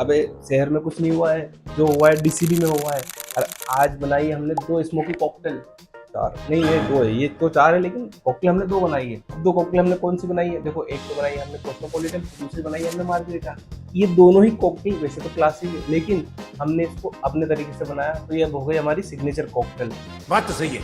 अबे शहर में कुछ नहीं हुआ है, जो हुआ है डीसीबी में हुआ है। और आज बनाई है हमने 2 स्मोकी कॉकटेल। 4 नहीं, ये 2 है, ये तो 4 है, लेकिन कॉकटेल हमने 2 बनाई है। अब 2 कॉकटेल हमने कौन सी बनाई है? देखो, एक तो बनाई है हमने कॉस्मोपॉलिटन, दूसरी बनाई है हमने मार्गरीटा। ये दोनों ही कॉकटेल वैसे तो क्लासिक है, लेकिन हमने इसको अपने तरीके से बनाया, तो ये हो गई हमारी सिग्नेचर कॉकटेल। बात तो सही है।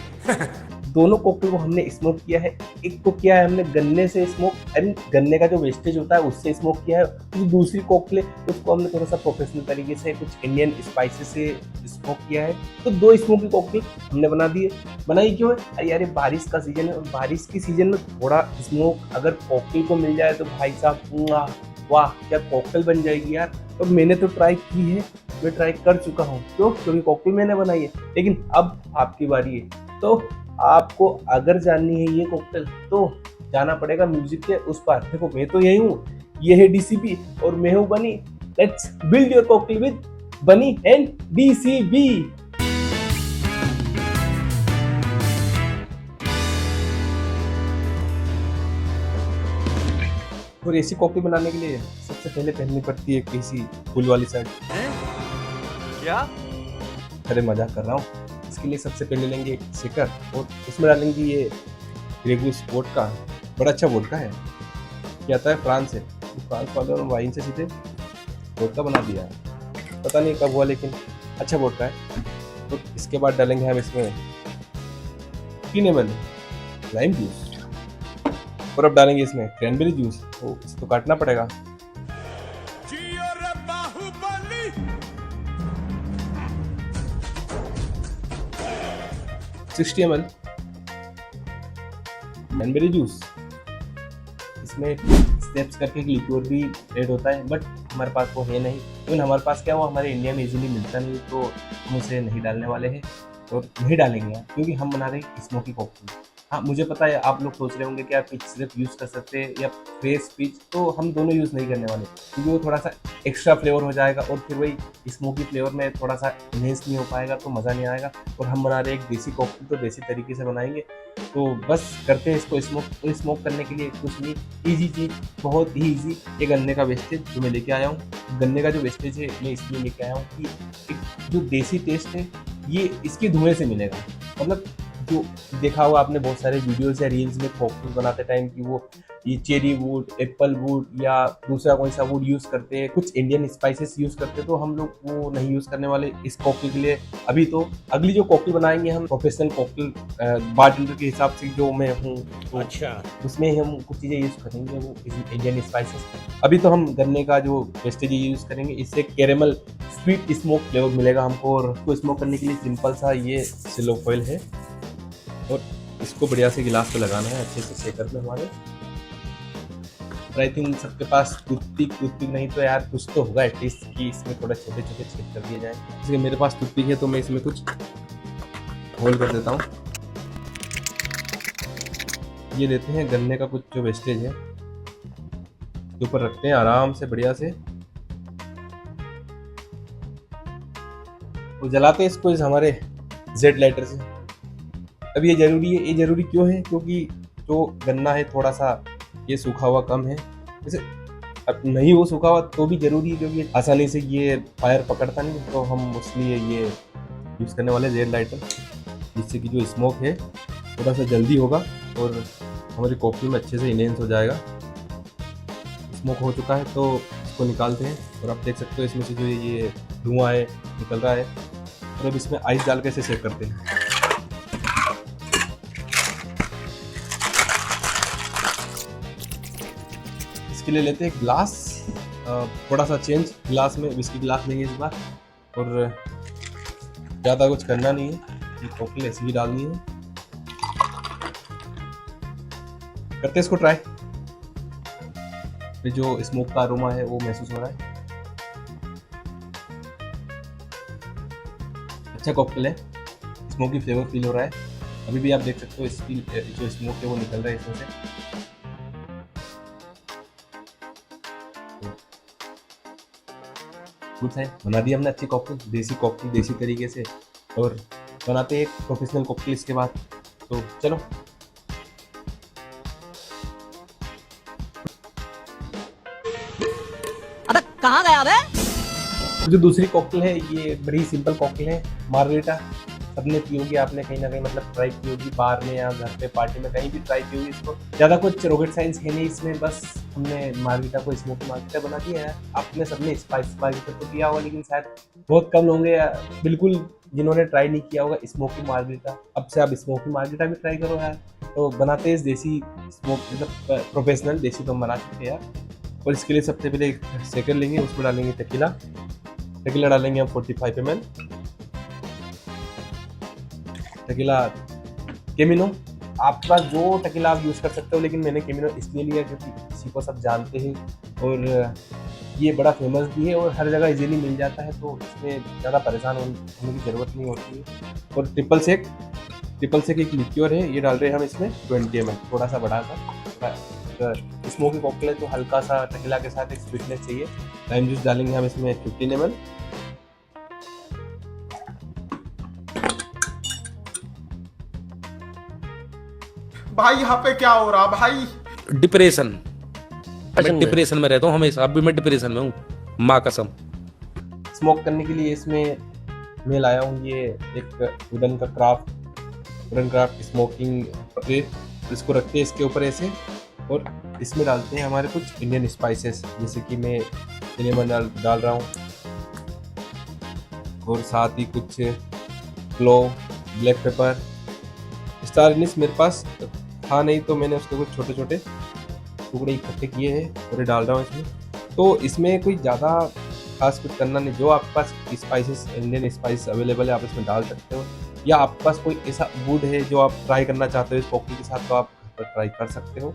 दोनों कॉकटेल को हमने स्मोक किया है। एक तो किया है हमने गन्ने से स्मोक, एंड गन्ने का जो वेस्टेज होता है उससे स्मोक किया है। जो दूसरी कॉकटेल है उसको हमने थोड़ा सा प्रोफेशनल तरीके से कुछ इंडियन स्पाइसेस से स्मोक किया है। तो 2 स्मोकी कॉकटेल हमने बना दिए। बनाई क्यों है? अरे यार, ये बारिश का सीजन है, और बारिश के सीजन में थोड़ा स्मोक अगर कॉकटेल को मिल जाए तो भाई साहब वाह, क्या कॉकटेल बन जाएगी यार। और मैंने तो ट्राई की है, मैं ट्राई कर चुका हूँ। क्यों? क्योंकि कॉकटेल मैंने बनाई है। लेकिन अब आपकी बारी है, तो आपको अगर जाननी है ये कॉकटेल तो जाना पड़ेगा म्यूजिक के उस पार। देखो, मैं तो यही हूँ, ये है डीसीबी और मैं हूँ बनी। Let's build your cocktail with बनी एंड डीसीबी। और ऐसी कॉकटेल बनाने के लिए सबसे पहले पहननी पड़ती है किसी फुल वाली शर्ट। क्या? अरे मजाक कर रहा हूँ। इसके लिए सबसे पहले लेंगे शेकर और उसमें डालेंगे ये ग्रेगूस वोडका। बड़ा अच्छा वोडका है, ये आता है फ्रांस से। फ्रांस वालों ने वाइन से सीधे वोडका बना दिया है, पता नहीं कब हुआ, लेकिन अच्छा वोडका है। तो इसके बाद डालेंगे हम इसमें लाइम जूस, और अब डालेंगे इसमें क्रैनबेरी जूस। तो इसको काटना पड़ेगा। 60 ml क्रैनबेरी जूस। इसमें स्टेप्स करके एक लिक्विड भी ऐड होता है, बट हमारे पास वो है नहीं। इवन हमारे पास क्या, वो हमारे इंडिया में इजीली मिलता नहीं, तो हम उसे नहीं डालने वाले हैं और नहीं डालेंगे, क्योंकि हम बना रहे हैं स्मोकी कॉकटेल। हाँ, मुझे पता है आप लोग सोच रहे होंगे कि आप पिच सिर्फ यूज़ कर सकते हैं या फ्रेश पिच, तो हम दोनों यूज़ नहीं करने वाले, क्योंकि वो थोड़ा सा एक्स्ट्रा फ्लेवर हो जाएगा और फिर वही स्मोकी फ्लेवर में थोड़ा सा इन्हेंस नहीं हो पाएगा, तो मज़ा नहीं आएगा। और हम बना रहे हैं एक देसी कॉकटेल, तो देसी तरीके से बनाएंगे। तो बस करते हैं इसको स्मोक करने के लिए कुछ नहीं, ईजी चीज़, बहुत ही ईजी। ये गन्ने का वेस्टेज जो मैं लेके आया हूँ, गन्ने का जो वेस्टेज है मैं इसलिए लेके आया हूँ कि एक जो देसी टेस्ट है ये इसके धुएं से मिलेगा। मतलब जो देखा होगा आपने बहुत सारे वीडियोस या रील्स में कॉकटेल बनाते टाइम कि वो ये चेरी वुड, एप्पल वुड या दूसरा कोई सा वुड यूज़ करते हैं, कुछ इंडियन स्पाइसेस यूज़ करते हैं, तो हम लोग वो नहीं यूज़ करने वाले इस कॉकटेल के लिए। अभी तो अगली जो कॉकटेल बनाएंगे हम प्रोफेशनल कॉकटेल बारटेंडर के हिसाब से जो मैं हूँ, तो अच्छा। उसमें हम कुछ चीज़ें यूज़ करेंगे वो इंडियन स्पाइसेस। अभी तो हम गन्ने का जो वेस्टेज यूज़ करेंगे, इससे कैरेमल स्वीट स्मोक फ्लेवर मिलेगा हमको। और उसको स्मोक करने के लिए सिंपल सा ये सिलो फॉइल है, और इसको बढ़िया से गिलास पे लगाना है अच्छे से शेकर में हमारे। आई थिंक सबके पास टूथपिक नहीं तो यार कुछ तो होगा एटलीस्ट कि इसमें थोड़ा छोटे छोटे छेद कर दिए जाए। इसलिए मेरे पास टूथपिक है, तो मैं इसमें कुछ होल कर देता हूँ। ये लेते हैं गन्ने का कुछ जो वेस्टेज है, के ऊपर रखते हैं आराम से बढ़िया से, और जलाते हैं इसको इस हमारे जेड लाइटर से। अब ये जरूरी है, ये जरूरी क्यों है? क्योंकि जो गन्ना है थोड़ा सा ये सूखा हुआ कम है, जैसे अब नहीं वो सूखा हुआ तो भी जरूरी है, क्योंकि आसानी से ये फायर पकड़ता नहीं, तो हम इसलिए ये यूज़ करने वाले जेड लाइटर, जिससे कि जो स्मोक है थोड़ा सा जल्दी होगा और हमारी कॉफी में अच्छे से इनहेंस हो जाएगा। स्मोक हो चुका है तो इसको निकालते हैं, और आप देख सकते हो इसमें से जो ये धुआं है निकल रहा है। और अब इसमें आइस डाल के इसे सेक करते हैं। इसके लिए लेते हैं ग्लास, थोड़ा सा चेंज ग्लास में, विस्की ग्लास लेंगे इस बार, और ज़्यादा कुछ करना नहीं है, ये कॉकटेल ऐसे ही डालनी है। करते हैं इसको ट्राई। ये जो स्मोक का अरोमा है वो महसूस हो रहा है, अच्छा कॉकटेल है, स्मोकी फ्लेवर फील हो रहा है। अभी भी आप देख सकते हो इसकी जो स्मोक है वो निकल रहा है इसमें से। गुड है, बना दी हमने अच्छी कॉकटेल, देसी कॉकटेल देसी तरीके से, और बनाते हैं एक प्रोफेशनल कॉकटेल इसके बाद। तो चलो अबे कहाँ गया बे? जो दूसरी कॉकटेल है ये बड़ी सिंपल कॉकटेल है, मार्गरीटा। सबने पी होगी, आपने कहीं ना कहीं मतलब ट्राई की होगी, बार में या घर पे पार्टी में कहीं भी ट्राई की होगी इसको। ज़्यादा कुछ रॉकेट साइंस है नहीं इसमें, बस हमने मार्गरीटा को स्मोकी मार्गरीटा बना दिया है। आपने सबने स्पाइस मार्गरीटा तो पिया होगा, लेकिन शायद बहुत कम लोग या बिल्कुल जिन्होंने ट्राई नहीं किया होगा स्मोकी मार्गरीटा। अब से आप स्मोकी मार्गरीटा भी ट्राई करो यार। तो बनाते हैं देसी स्मोक, मतलब प्रोफेशनल देसी तो हम बना चुके हैं यार। और इसके लिए सबसे पहले एक शेकर लेंगे, उसमें डालेंगे टकीला। टकीला डालेंगे हम 45 ml। टकीला केमिनो, आपके पास जो टकीला आप यूज़ कर सकते हो, लेकिन मैंने केमिनो इसलिए लिया क्योंकि इसी को सब जानते हैं और ये बड़ा फेमस भी है और हर जगह इजीली मिल जाता है, तो इसमें ज़्यादा परेशान होने की ज़रूरत नहीं होती है। और ट्रिपल सेक एक लिक्योर है, ये डाल रहे हैं हम इसमें 20 ml, थोड़ा सा बढ़ा था। स्मोकी कॉकटेल है तो हल्का सा टकीला के साथ एक स्वीटनेस चाहिए। लाइम जूस डालेंगे हम इसमें 15 ml। भाई यहाँ पे क्या हो रहा भाई? डिप्रेशन, मैं डिप्रेशन में रहता हूँ हमेशा, अब भी मैं डिप्रेशन में हूँ, माँ कसम। स्मोक करने के लिए इसमें मैं लाया हूँ ये एक वुडन क्राफ्ट स्मोकिंग ट्रे। इसको रखते हैं इसके ऊपर ऐसे और इसमें डालते हैं हमारे कुछ इंडियन स्पाइसेस, जैसे कि मैं सिनेमन डाल रहा हूँ और साथ ही कुछ क्लोव, ब्लैक पेपर, स्टार एनिस मेरे पास था नहीं तो मैंने उसके कुछ छोटे छोटे टुकड़े इकट्ठे किए हैं और ये डाल रहा हूँ इसमें। तो इसमें कोई ज़्यादा खास कुछ करना नहीं, जो आपके पास स्पाइसेस इंडियन स्पाइस अवेलेबल है आप इसमें डाल सकते हो, या आपके पास कोई ऐसा वुड है जो आप ट्राई करना चाहते हो इस कॉकटेल के साथ तो आप ट्राई कर सकते हो।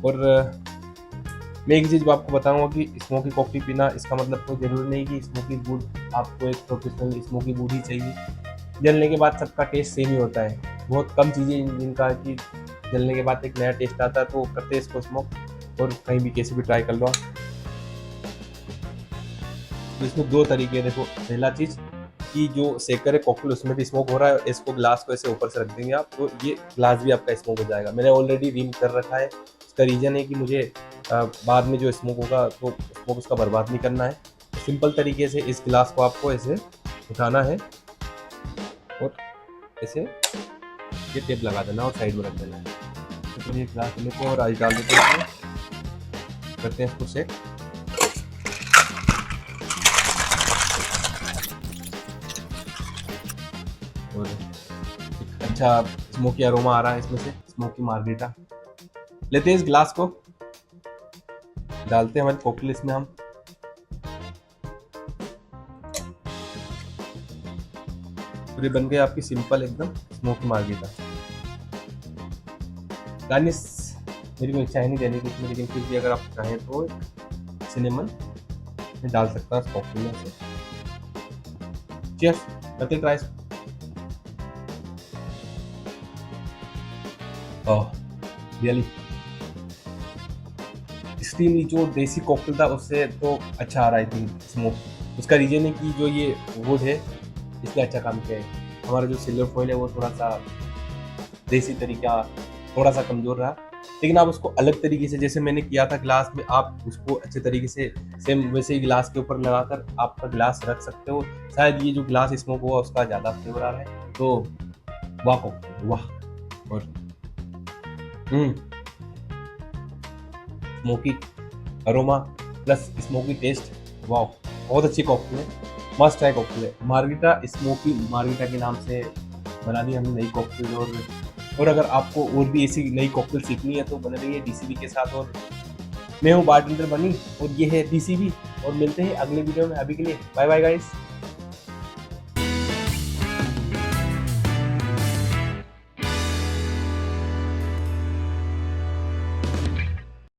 और मैं एक चीज़ आपको बताऊंगा कि स्मोकी कॉकटेल पीना इसका मतलब कोई ज़रूरी नहीं कि स्मोकी वुड, आपको एक प्रोफेशनल स्मोकी वुड ही चाहिए। जलने के बाद सबका टेस्ट सेम ही होता है, बहुत कम चीज़ें जिनका कि जलने के बाद एक नया टेस्ट आता है, तो करते हैं इसको स्मोक और कहीं भी कैसे भी ट्राई कर लो। तो इसमें दो तरीके हैं, देखो पहला चीज़ कि जो शेकर है कॉकटेल उसमें भी स्मोक हो रहा है, इसको ग्लास को ऐसे ऊपर से रख देंगे आप, तो ये ग्लास भी आपका स्मोक हो जाएगा। मैंने ऑलरेडी रिम कर रखा है, इसका रीज़न है कि मुझे बाद में जो स्मोक होगा तो स्मोक उसका बर्बाद नहीं करना है। सिंपल तरीके से इस ग्लास को आपको ऐसे उठाना है और ऐसे ये टेप लगा देना और साइड में रख देना है। तो ये ग्लास लेते हैं और आइस डाल देते हैं, करते हैं इसको सेट। और अच्छा स्मोकी अरोमा आ रहा है इसमें से, स्मोकी मार्गरीटा। लेते हैं इस ग्लास को, डालते हैं हमारे कॉकटेल इसमें हम, ये बन गई आपकी सिंपल एकदम स्मोकी मार्गरीटा। गार्निश मेरी कोई इच्छा है नहीं देने की इसमें, लेकिन फिर भी अगर आप चाहें तो सिनेमन में डाल सकता हूँ कॉकटेल में से। चीयर्स, करते ट्राई। ओह रियली एक्सट्रीमली, जो देसी कॉकटेल था उससे तो अच्छा आ रहा है स्मोक। उसका रीजन है कि जो ये वुड है इसने अच्छा काम किया है। हमारा जो सिल्वर फॉइल है वो थोड़ा सा देसी तरीका थोड़ा सा कमज़ोर रहा, लेकिन आप उसको अलग तरीके से जैसे मैंने किया था ग्लास में, आप उसको अच्छे तरीके से सेम वैसे ही ग्लास के ऊपर लगाकर आपका ग्लास रख सकते हो। शायद ये जो ग्लास स्मोक हुआ उसका ज़्यादा फ्लेवर आ रहा है, तो वाह कॉकटेल वाह। और smoky aroma plus smoky taste, वाह बहुत अच्छी कॉकटेल है, मस्ट ट्राई कॉकटेल है। मार्गरीटा स्मोकी मार्गरीटा के नाम से बना दी हमने नई कॉकटेल। और अगर आपको और भी ऐसी नई कॉकटेल सीखनी है तो बने रहिए डीसीबी के साथ। और मैं हूँ बारटेंडर बनी और ये है डीसीबी, और मिलते हैं अगले वीडियो में। अभी के लिए बाय बाय गाइस।